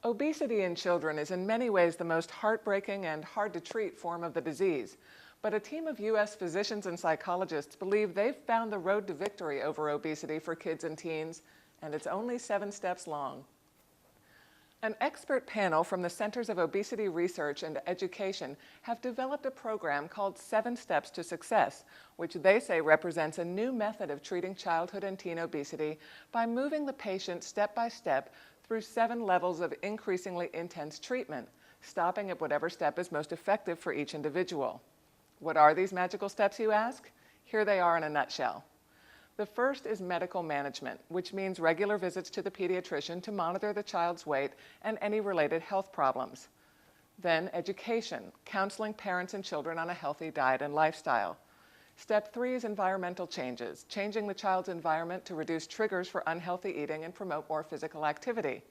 Obesity in children is in many ways the most heartbreaking and hard-to-treat form of the disease, but a team of U.S. physicians and psychologists believe they've found the road to victory over obesity for kids and teens, and it's only 7 steps long. An expert panel from the Centers of Obesity Research and Education have developed a program called 7 Steps to Success, which they say represents a new method of treating childhood and teen obesity by moving the patient step by step through 7 levels of increasingly intense treatment, stopping at whatever step is most effective for each individual. What are these magical steps, you ask? Here they are in a nutshell. The first is medical management, which means regular visits to the pediatrician to monitor the child's weight and any related health problems. Then education, counseling parents and children on a healthy diet and lifestyle. Step 3 is environmental changes, changing the child's environment to reduce triggers for unhealthy eating and promote more physical activity.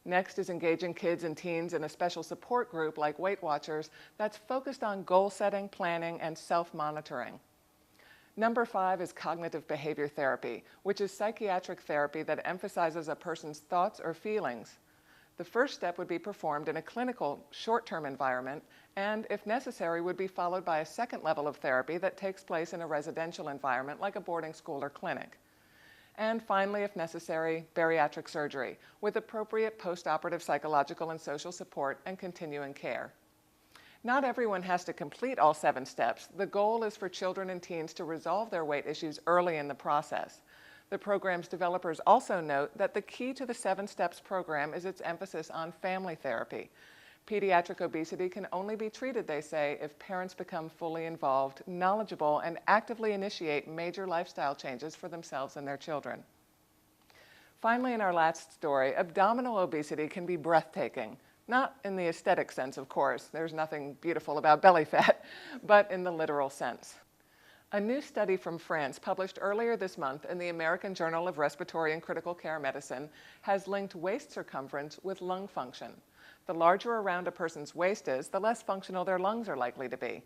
Next is engaging kids and teens in a special support group like Weight Watchers that's focused on goal setting, planning, and self-monitoring. Number 5 is cognitive behavior therapy, which is psychiatric therapy that emphasizes a person's thoughts or feelings. The first step would be performed in a clinical, short-term environment, and, if necessary, would be followed by a second level of therapy that takes place in a residential environment like a boarding school or clinic. And finally, if necessary, bariatric surgery, with appropriate post-operative psychological and social support and continuing care. Not everyone has to complete all 7 steps. The goal is for children and teens to resolve their weight issues early in the process. The program's developers also note that the key to the 7 Steps program is its emphasis on family therapy. Pediatric obesity can only be treated, they say, if parents become fully involved, knowledgeable, and actively initiate major lifestyle changes for themselves and their children. Finally, in our last story, abdominal obesity can be breathtaking. Not in the aesthetic sense, of course. There's nothing beautiful about belly fat, but in the literal sense. A new study from France, published earlier this month in the American Journal of Respiratory and Critical Care Medicine, has linked waist circumference with lung function. The larger around a person's waist is, the less functional their lungs are likely to be.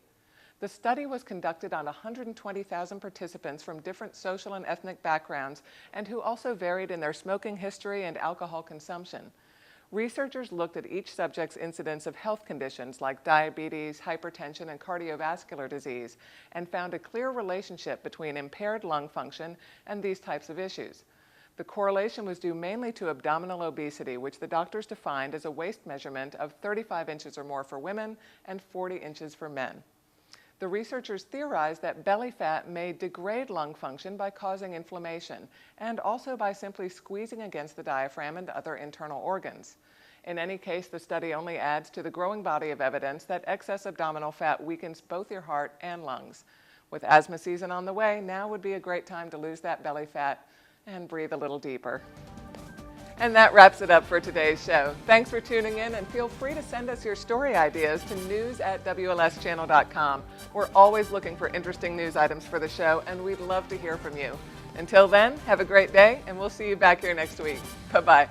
The study was conducted on 120,000 participants from different social and ethnic backgrounds and who also varied in their smoking history and alcohol consumption. Researchers looked at each subject's incidence of health conditions like diabetes, hypertension, and cardiovascular disease and found a clear relationship between impaired lung function and these types of issues. The correlation was due mainly to abdominal obesity, which the doctors defined as a waist measurement of 35 inches or more for women and 40 inches for men. The researchers theorized that belly fat may degrade lung function by causing inflammation and also by simply squeezing against the diaphragm and other internal organs. In any case, the study only adds to the growing body of evidence that excess abdominal fat weakens both your heart and lungs. With asthma season on the way, now would be a great time to lose that belly fat and breathe a little deeper. And that wraps it up for today's show. Thanks for tuning in, and feel free to send us your story ideas to news@WLSchannel.com. We're always looking for interesting news items for the show, and we'd love to hear from you. Until then, have a great day, and we'll see you back here next week. Bye-bye.